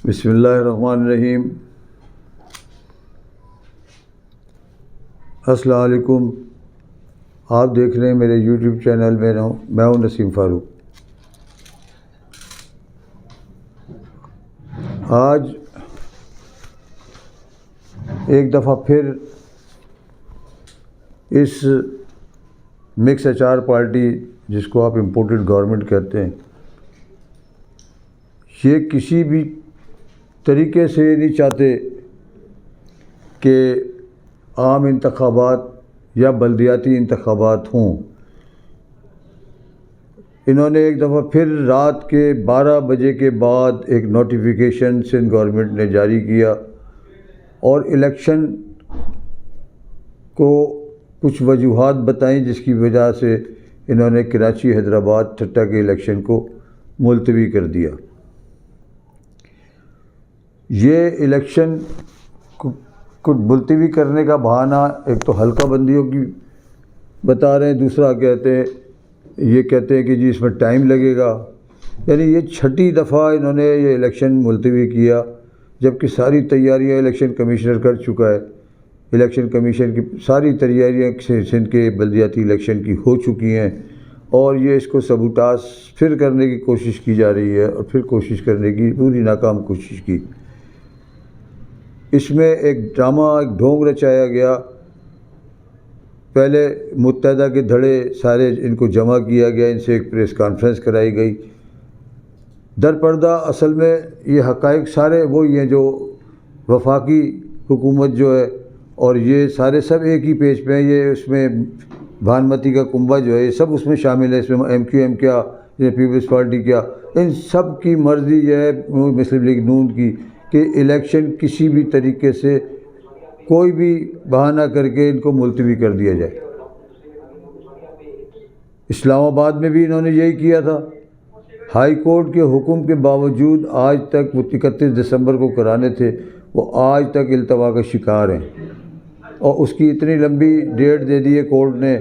بسم اللہ الرحمن الرحیم۔ السلام علیکم۔ آپ دیکھ رہے ہیں میرے یوٹیوب چینل میں میں ہوں نسیم فاروق۔ آج ایک دفعہ پھر اس مکس ایچ آر پارٹی، جس کو آپ امپورٹڈ گورنمنٹ کہتے ہیں، یہ کسی بھی طریقے سے نہیں چاہتے کہ عام انتخابات یا بلدیاتی انتخابات ہوں۔ انہوں نے ایک دفعہ پھر رات کے 12 بجے کے بعد ایک نوٹیفیکیشن سندھ گورنمنٹ نے جاری کیا اور الیکشن کو کچھ وجوہات بتائیں، جس کی وجہ سے انہوں نے کراچی حیدرآباد ٹھٹہ کے الیکشن کو ملتوی کر دیا۔ یہ الیکشن کو ملتوی کرنے کا بہانہ ایک تو حلقہ بندیوں کی بتا رہے ہیں، دوسرا کہتے ہیں کہ جی اس میں ٹائم لگے گا۔ یعنی یہ 6ٹھی دفعہ انہوں نے یہ الیکشن ملتوی کیا، جبکہ ساری تیاریاں الیکشن کمشنر کر چکا ہے۔ الیکشن کمیشن کی ساری تیاریاں سندھ کے بلدیاتی الیکشن کی ہو چکی ہیں، اور یہ اس کو سبوٹاژ پھر کرنے کی کوشش کی جا رہی ہے، اور پھر کوشش کرنے کی پوری ناکام کوشش کی۔ اس میں ایک ڈرامہ، ایک ڈھونگ رچایا گیا۔ پہلے متحدہ کے دھڑے سارے ان کو جمع کیا گیا، ان سے ایک پریس کانفرنس کرائی گئی۔ در پردہ اصل میں یہ حقائق سارے وہی ہیں جو وفاقی حکومت جو ہے، اور یہ سارے سب ایک ہی پیج پہ ہیں۔ یہ اس میں بھانمتی کا کنبہ جو ہے، یہ سب اس میں شامل ہے۔ اس میں ایم کیو ایم کیا، یہ پیپلز پارٹی کیا، ان سب کی مرضی یہ ہے، مسلم لیگ نون کی، کہ الیکشن کسی بھی طریقے سے کوئی بھی بہانہ کر کے ان کو ملتوی کر دیا جائے۔ اسلام آباد میں بھی انہوں نے یہی کیا تھا۔ ہائی کورٹ کے حکم کے باوجود آج تک، وہ 31 دسمبر کو کرانے تھے، وہ آج تک التوا کا شکار ہیں، اور اس کی اتنی لمبی ڈیٹ دے دی ہے کورٹ نے۔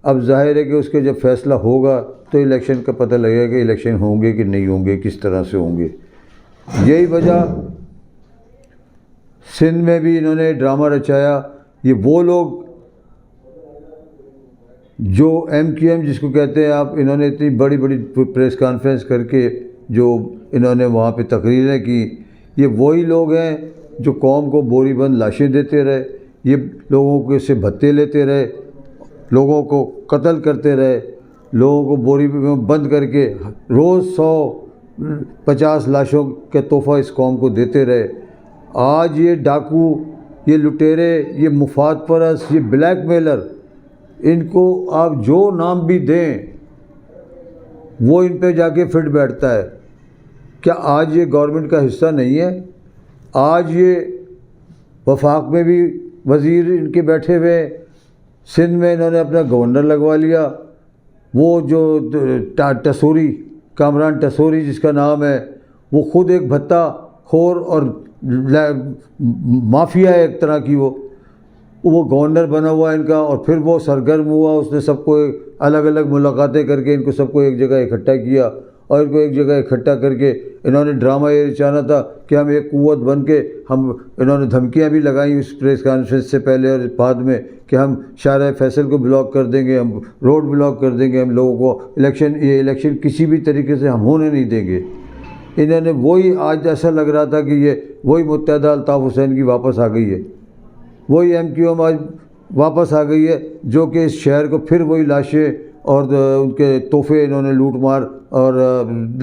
اب ظاہر ہے کہ اس کے جب فیصلہ ہوگا تو الیکشن کا پتہ لگے گا کہ الیکشن ہوں گے کہ نہیں ہوں گے، کس طرح سے ہوں گے۔ یہی وجہ سندھ میں بھی انہوں نے ڈرامہ رچایا۔ یہ وہ لوگ جو ایم کیو ایم جس کو کہتے ہیں آپ، انہوں نے اتنی بڑی بڑی پریس کانفرنس کر کے جو انہوں نے وہاں پہ تقریریں کی، یہ وہی لوگ ہیں جو قوم کو بوری بند لاشیں دیتے رہے، یہ لوگوں کے سے بھتے لیتے رہے، لوگوں کو قتل کرتے رہے، لوگوں کو بوری بند کر کے روز 150 لاشوں کا تحفہ اس قوم کو دیتے رہے۔ آج یہ ڈاکو، یہ لٹیرے، یہ مفاد پرست، یہ بلیک میلر، ان کو آپ جو نام بھی دیں وہ ان پہ جا کے فٹ بیٹھتا ہے۔ کیا آج یہ گورنمنٹ کا حصہ نہیں ہے؟ آج یہ وفاق میں بھی وزیر ان کے بیٹھے ہوئے، سندھ میں انہوں نے اپنا گورنر لگوا لیا۔ وہ جو ٹسوری، کامران ٹسوری جس کا نام ہے، وہ خود ایک بھتہ خور اور مافیا ہے ایک طرح کی، وہ گورنر بنا ہوا ہے ان کا، اور پھر وہ سرگرم ہوا، اس نے سب کو الگ الگ ملاقاتیں کر کے ان کو سب کو ایک جگہ اکٹھا کیا، اور ان کو ایک جگہ اکٹھا کر کے انہوں نے ڈرامہ یہ رچانا تھا کہ ہم ایک قوت بن کے، انہوں نے دھمکیاں بھی لگائیں اس پریس کانفرنس سے پہلے اور بعد میں کہ ہم شارع فیصل کو بلاک کر دیں گے، ہم روڈ بلاک کر دیں گے، ہم لوگوں کو یہ الیکشن کسی بھی طریقے سے ہم ہونے نہیں دیں گے۔ انہوں نے وہی، آج ایسا لگ رہا تھا کہ یہ وہی متحدہ الطاف حسین کی واپس آ گئی ہے، وہی ایم کیو ایم آج واپس آ گئی ہے، جو کہ اس شہر کو پھر وہی لاشیں اور ان کے تحفے انہوں نے لوٹ مار اور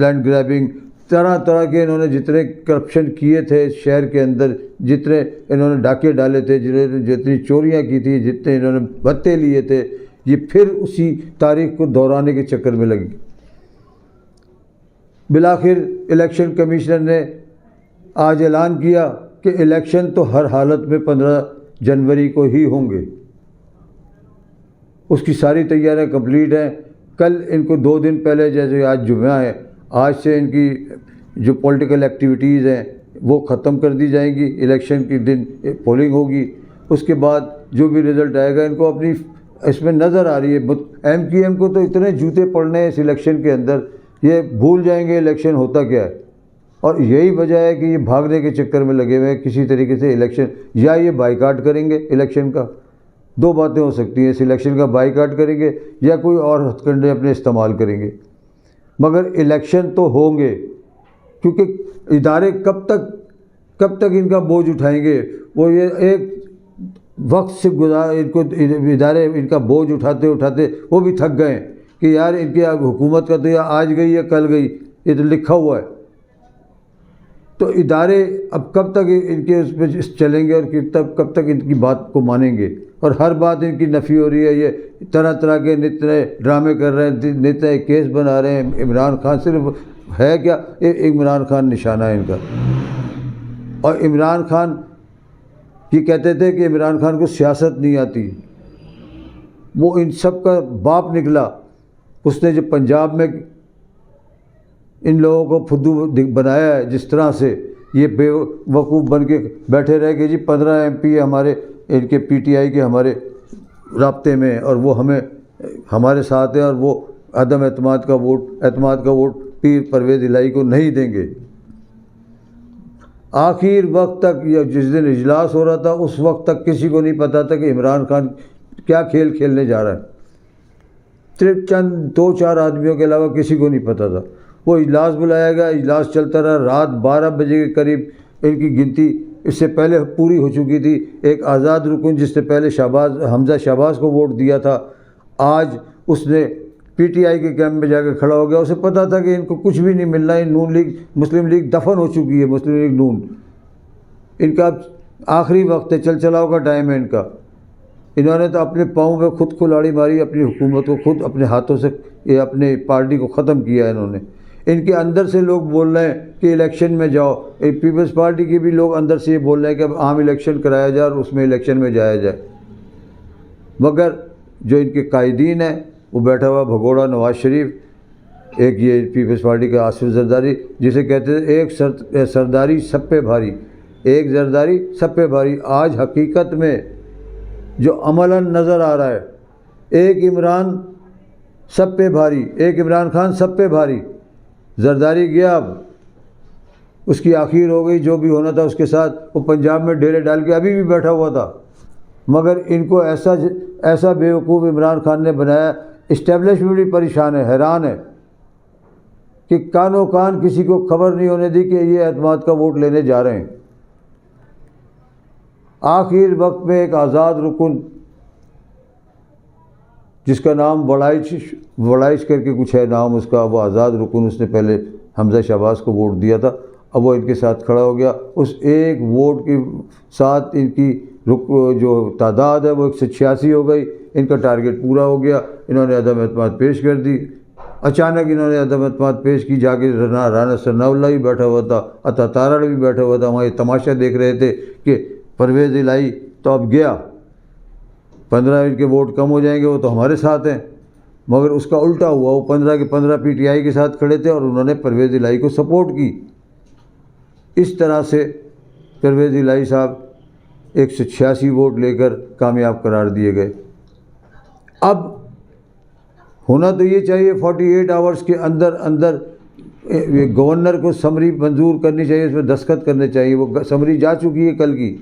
لینڈ گریبنگ، طرح طرح کے انہوں نے جتنے کرپشن کیے تھے اس شہر کے اندر، جتنے انہوں نے ڈاکے ڈالے تھے، جتنی چوریاں کی تھیں، جتنے انہوں نے بھتے لیے تھے، یہ پھر اسی تاریخ کو دہرانے کے چکر میں لگی۔ بالآخر الیکشن کمیشنر نے آج اعلان کیا کہ الیکشن تو ہر حالت میں 15 جنوری کو ہی ہوں گے۔ اس کی ساری تیاریاں کمپلیٹ ہیں۔ کل ان کو 2 دن پہلے، جیسے آج جمعہ ہے، آج سے ان کی جو پولیٹیکل ایکٹیویٹیز ہیں وہ ختم کر دی جائیں گی۔ الیکشن کے دن پولنگ ہوگی، اس کے بعد جو بھی رزلٹ آئے گا، ان کو اپنی اس میں نظر آ رہی ہے۔ ایم کیو ایم کو تو اتنے جوتے پڑنے ہیں اس الیکشن کے اندر، یہ بھول جائیں گے الیکشن ہوتا کیا ہے۔ اور یہی وجہ ہے کہ یہ بھاگنے کے چکر میں لگے ہوئے ہیں کسی طریقے سے الیکشن، یا یہ بائیکاٹ کریں گے الیکشن کا، دو باتیں ہو سکتی ہیں، اس الیکشن کا بائیکاٹ کریں گے یا کوئی اور ہتھ کنڈے اپنے استعمال کریں گے، مگر الیکشن تو ہوں گے، کیونکہ ادارے کب تک ان کا بوجھ اٹھائیں گے؟ وہ یہ ایک وقت سے ان کو ادارے ان کا بوجھ اٹھاتے وہ بھی تھک گئے کہ یار ان کی حکومت کا تو یا آج گئی یا کل گئی، یہ تو لکھا ہوا ہے۔ تو ادارے اب کب تک ان کے اس پہ چلیں گے اور کب تک ان کی بات کو مانیں گے؟ اور ہر بات ان کی نفی ہو رہی ہے، یہ طرح طرح کے نت نئے ڈرامے کر رہے ہیں، نت نئے کیس بنا رہے ہیں۔ عمران خان صرف ہے کیا؟ عمران خان نشانہ ہے ان کا۔ اور عمران خان یہ کہتے تھے کہ عمران خان کو سیاست نہیں آتی، وہ ان سب کا باپ نکلا۔ اس نے جو پنجاب میں ان لوگوں کو پھدو بنایا ہے، جس طرح سے یہ بے وقوف بن کے بیٹھے رہے کہ جی 15 MP ہمارے ان کے PTI کے ہمارے رابطے میں، اور وہ ہمارے ساتھ ہیں، اور وہ عدم اعتماد کا ووٹ پیر پرویز الہی کو نہیں دیں گے۔ آخر وقت تک، جس دن اجلاس ہو رہا تھا اس وقت تک کسی کو نہیں پتا تھا کہ عمران خان کیا کھیل کھیلنے جا رہا ہے، صرف چند 2-4 آدمیوں کے علاوہ کسی کو نہیں پتا تھا۔ وہ اجلاس بلایا گیا، اجلاس چلتا رہا، رات 12 بجے کے قریب ان کی گنتی اس سے پہلے پوری ہو چکی تھی۔ ایک آزاد رکن جس نے پہلے حمزہ شہباز کو ووٹ دیا تھا، آج اس نے PTI کے کیمپ میں جا کے کھڑا ہو گیا۔ اسے پتا تھا کہ ان کو کچھ بھی نہیں ملنا، ان نون لیگ مسلم لیگ دفن ہو چکی ہے، مسلم لیگ نون ان کا آخری وقت ہے، چلاؤ کا ٹائم ہے ان کا۔ انہوں نے تو اپنے پاؤں پہ خود کلاڑی ماری، اپنی حکومت کو خود اپنے ہاتھوں سے، یہ اپنے پارٹی کو ختم کیا ہے انہوں نے۔ ان کے اندر سے لوگ بول رہے ہیں کہ الیکشن میں جاؤ، پیپلز پارٹی کے بھی لوگ اندر سے یہ بول رہے ہیں کہ اب عام الیکشن کرایا جائے اور اس میں الیکشن میں جایا جائے، مگر جو ان کے قائدین ہیں وہ بیٹھا ہوا بھگوڑا نواز شریف، ایک یہ پیپلز پارٹی کا آصف زرداری، جسے کہتے تھے ایک سرداری سب پہ بھاری، ایک زرداری سب پہ بھاری۔ آج حقیقت میں جو عملاً نظر آ رہا ہے، ایک عمران سب پہ بھاری، ایک عمران خان سب پہ بھاری۔ زرداری گیا، اب اس کی آخر ہو گئی، جو بھی ہونا تھا اس کے ساتھ، وہ پنجاب میں ڈیرے ڈال کے ابھی بھی بیٹھا ہوا تھا، مگر ان کو ایسا بیوقوف عمران خان نے بنایا، اسٹیبلشمنٹ بھی پریشان ہے، حیران ہے کہ کانوں کان کسی کو خبر نہیں ہونے دی کہ یہ اعتماد کا ووٹ لینے جا رہے ہیں۔ آخر وقت میں ایک آزاد رکن جس کا نام وڑائش کر کے کچھ ہے نام اس کا، وہ آزاد رکن، اس نے پہلے حمزہ شہباز کو ووٹ دیا تھا، اب وہ ان کے ساتھ کھڑا ہو گیا۔ اس ایک ووٹ کے ساتھ ان کی جو تعداد ہے وہ 186 ہو گئی، ان کا ٹارگٹ پورا ہو گیا۔ انہوں نے عدم اعتماد پیش کر دی، اچانک انہوں نے عدم اعتماد پیش کی، جا کے رانا ثناء اللہ بھی بیٹھا ہوا تھا، عطا تارڑ بھی بیٹھا ہوا تھا، وہاں یہ تماشا دیکھ رہے تھے کہ پرویز الہی تو اب گیا، 15 ان کے ووٹ کم ہو جائیں گے، وہ تو ہمارے ساتھ ہیں، مگر اس کا الٹا ہوا، وہ 15 کے 15 PTI کے ساتھ کھڑے تھے اور انہوں نے پرویز الہی کو سپورٹ کی۔ اس طرح سے پرویز الہی صاحب 186 ووٹ لے کر کامیاب قرار دیے گئے۔ اب ہونا تو یہ چاہیے 48 آورز کے اندر گورنر کو سمری منظور کرنی چاہیے، اس میں دستخط کرنے چاہیے، وہ سمری جا چکی ہے کل کی،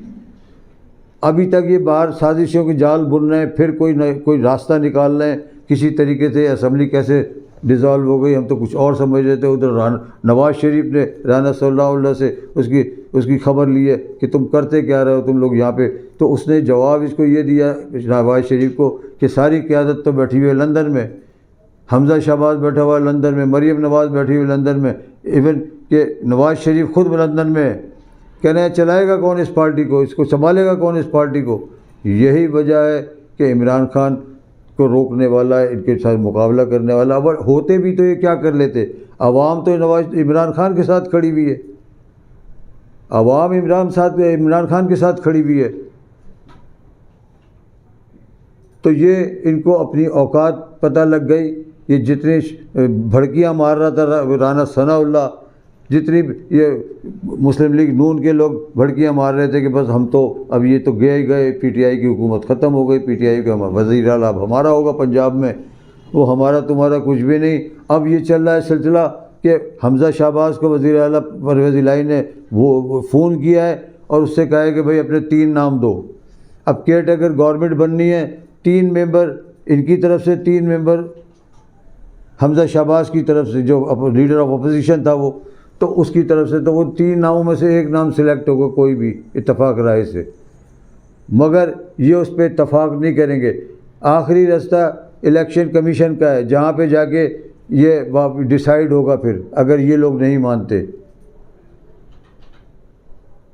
ابھی تک یہ باہر سازشوں کی جال بن رہے ہیں، پھر کوئی راستہ نکال رہے ہیں کسی طریقے سے۔ اسمبلی کیسے ڈیزالو ہو گئی، ہم تو کچھ اور سمجھ رہے تھے۔ ادھر نواز شریف نے رانا صلی اللہ سے اس کی خبر لی ہے کہ تم کرتے کیا رہے ہو تم لوگ یہاں پہ، تو اس نے جواب اس کو یہ دیا نواز شریف کو کہ ساری قیادت تو بیٹھی ہوئی ہے لندن میں، حمزہ شہباز بیٹھا ہوا ہے لندن میں، مریم نواز بیٹھی ہوئی لندن میں، ایون کہ نواز شریف خود لندن میں ہے، کہنا ہے چلائے گا کون اس پارٹی کو، اس کو سنبھالے گا کون اس پارٹی کو۔ یہی وجہ ہے کہ عمران خان کو روکنے والا ہے، ان کے ساتھ مقابلہ کرنے والا۔ اگر ہوتے بھی تو یہ کیا کر لیتے، عوام تو عمران خان کے ساتھ کھڑی ہوئی ہے، عوام عمران خان کے ساتھ کھڑی ہوئی ہے، تو یہ ان کو اپنی اوقات پتہ لگ گئی۔ یہ جتنی بھڑکیاں مار رہا تھا رانا ثناء اللہ، جتنی یہ مسلم لیگ نون کے لوگ بھڑکیاں مار رہے تھے کہ بس ہم تو اب یہ تو گئے PTI کی حکومت ختم ہو گئی، PTI کا وزیر اعلیٰ اب ہمارا ہوگا پنجاب میں، وہ ہمارا تمہارا کچھ بھی نہیں۔ اب یہ چل رہا ہے سلسلہ کہ حمزہ شہباز کو وزیر اعلیٰ پرویز الہی نے وہ فون کیا ہے اور اس سے کہا ہے کہ بھئی اپنے 3 نام دو. اب کیئر ٹیکر گورنمنٹ بننی ہے، 3 ممبر ان کی طرف سے، 3 ممبر حمزہ شہباز کی طرف سے، جو لیڈر آف اپوزیشن تھا وہ، تو اس کی طرف سے، تو وہ 3 ناموں میں سے 1 نام سلیکٹ ہوگا کوئی بھی اتفاق رائے سے. مگر یہ اس پہ اتفاق نہیں کریں گے. آخری راستہ الیکشن کمیشن کا ہے، جہاں پہ جا کے یہ ڈیسائیڈ ہوگا. پھر اگر یہ لوگ نہیں مانتے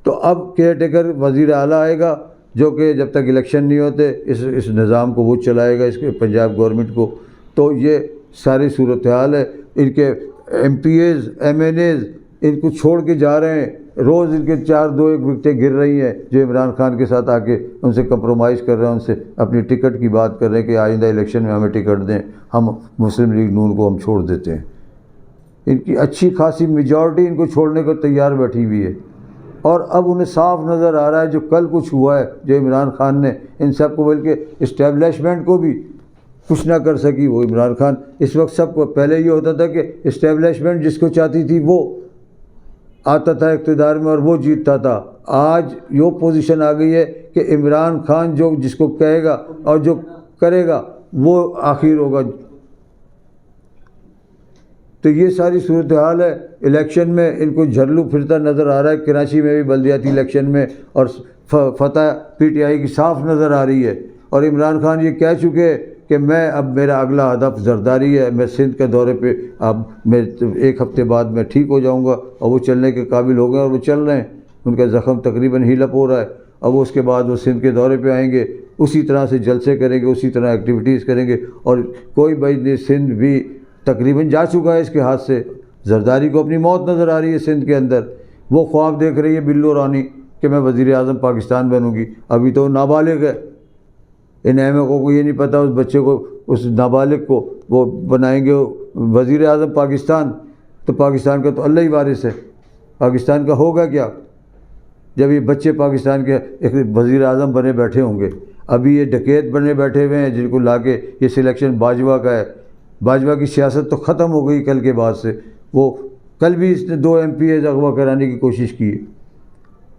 تو اب کیئر ٹیکر وزیر اعلیٰ آئے گا، جو کہ جب تک الیکشن نہیں ہوتے اس نظام کو وہ چلائے گا، اس کے پنجاب گورنمنٹ کو. تو یہ ساری صورتحال ہے. ان کے M P As, M N As ان کو چھوڑ کے جا رہے ہیں. روز ان کے 4-2 وکٹیں گر رہی ہیں، جو عمران خان کے ساتھ آ کے ان سے کمپرومائز کر رہے ہیں، ان سے اپنی ٹکٹ کی بات کر رہے ہیں کہ آئندہ الیکشن میں ہمیں ٹکٹ دیں، ہم مسلم لیگ نون کو ہم چھوڑ دیتے ہیں. ان کی اچھی خاصی میجورٹی ان کو چھوڑنے کو تیار بیٹھی ہوئی ہے. اور اب انہیں صاف نظر آ رہا ہے جو کل کچھ ہوا ہے، جو عمران خان نے ان سب کو، بلکہ اسٹیبلشمنٹ کو بھی کچھ نہ کر سکی وہ عمران خان. اس وقت سب کو، پہلے یہ ہوتا تھا کہ اسٹیبلشمنٹ جس کو چاہتی تھی وہ آتا تھا اقتدار میں اور وہ جیتتا تھا. آج یہ پوزیشن آ گئی ہے کہ عمران خان جو جس کو کہے گا اور جو کرے گا وہ آخر ہوگا. تو یہ ساری صورتحال ہے. الیکشن میں ان کو جھرلو پھرتا نظر آ رہا ہے. کراچی میں بھی بلدیاتی الیکشن میں اور فتح پی ٹی آئی کی صاف نظر آ رہی ہے. اور عمران خان یہ کہہ چکے کہ میں اب میرا اگلا ہدف زرداری ہے، میں سندھ کے دورے پہ اب میں 1 ہفتے بعد میں ٹھیک ہو جاؤں گا، اور وہ چلنے کے قابل ہو گئے اور وہ چل رہے ہیں. ان کا زخم تقریباً ہیل اپ ہو رہا ہے. اب اس کے بعد وہ سندھ کے دورے پہ آئیں گے، اسی طرح سے جلسے کریں گے، اسی طرح ایکٹیویٹیز کریں گے. اور کوئی بھائی سندھ بھی تقریباً جا چکا ہے اس کے ہاتھ سے. زرداری کو اپنی موت نظر آ رہی ہے سندھ کے اندر. وہ خواب دیکھ رہی ہے بلو رانی کہ میں وزیر اعظم پاکستان بنوں گی. ابھی تو نابالغ ہے. ان احمقوں کو یہ نہیں پتہ اس بچے کو، اس نابالغ کو وہ بنائیں گے وزیر اعظم پاکستان. تو پاکستان کا تو اللہ ہی وارث ہے. پاکستان کا ہوگا کیا جب یہ بچے پاکستان کے ایک وزیر اعظم بنے بیٹھے ہوں گے؟ ابھی یہ ڈکیت بنے بیٹھے ہوئے ہیں جن کو لا کے یہ سلیکشن باجوہ کا ہے. باجوہ کی سیاست تو ختم ہو گئی کل کے بعد سے. وہ کل بھی اس نے 2 ایم پی ایز اغوا کرانے کی کوشش کی ہے.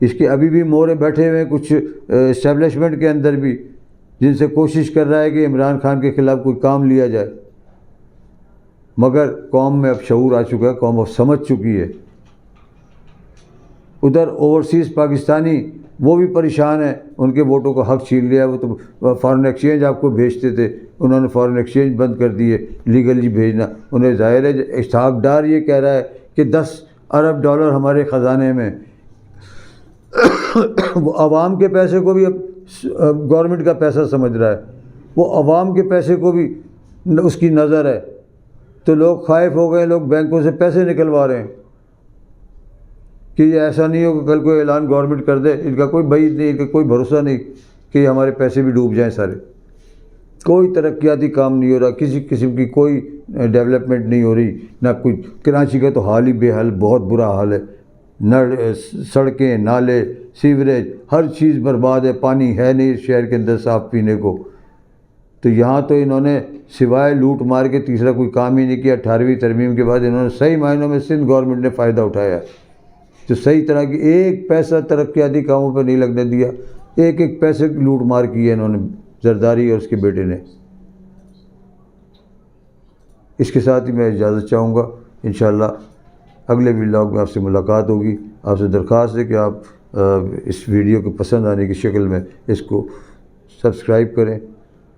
اس کے ابھی بھی مورے بیٹھے ہوئے ہیں کچھ اسٹیبلشمنٹ کے اندر بھی، جن سے کوشش کر رہا ہے کہ عمران خان کے خلاف کوئی کام لیا جائے. مگر قوم میں اب شعور آ چکا ہے، قوم اب سمجھ چکی ہے. ادھر اوورسیز پاکستانی وہ بھی پریشان ہیں، ان کے ووٹوں کو حق چھین لیا. وہ تو فارن ایکسچینج آپ کو بھیجتے تھے، انہوں نے فارن ایکسچینج بند کر دیے لیگلی بھیجنا. انہیں ظاہر ہے اسحاق ڈار یہ کہہ رہا ہے کہ 10 ارب ڈالر ہمارے خزانے میں. وہ عوام کے پیسے کو بھی اب گورنمنٹ کا پیسہ سمجھ رہا ہے. وہ عوام کے پیسے کو بھی اس کی نظر ہے. تو لوگ خائف ہو گئے، لوگ بینکوں سے پیسے نکلوا رہے ہیں کہ یہ ایسا نہیں ہو کہ کل کوئی اعلان گورنمنٹ کر دے. ان کا کوئی بعید نہیں، ان کا کوئی بھروسہ نہیں کہ یہ ہمارے پیسے بھی ڈوب جائیں سارے. کوئی ترقیاتی کام نہیں ہو رہا، کسی قسم کی کوئی ڈیولپمنٹ نہیں ہو رہی. نہ کوئی، کراچی کا تو حال ہی بے حال، بہت برا حال ہے. نہ سڑکیں، نالے، سیوریج، ہر چیز برباد ہے. پانی ہے نہیں شہر کے اندر صاف پینے کو. تو یہاں تو انہوں نے سوائے لوٹ مار کے تیسرا کوئی کام ہی نہیں کیا. 18ویں ترمیم کے بعد انہوں نے صحیح معنوں میں سندھ گورنمنٹ نے فائدہ اٹھایا. جو صحیح طرح کی ایک پیسہ ترقیاتی کاموں پہ نہیں لگنے دیا. ایک پیسے کی لوٹ مار کی ہے انہوں نے، زرداری اور اس کے بیٹے نے. اس کے ساتھ ہی میں اجازت چاہوں گا. انشاءاللہ اگلے ولاگ میں آپ سے ملاقات ہوگی. آپ سے درخواست ہے کہ آپ اس ویڈیو کو پسند آنے کی شکل میں اس کو سبسکرائب کریں.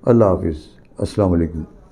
اللہ حافظ. السلام علیکم.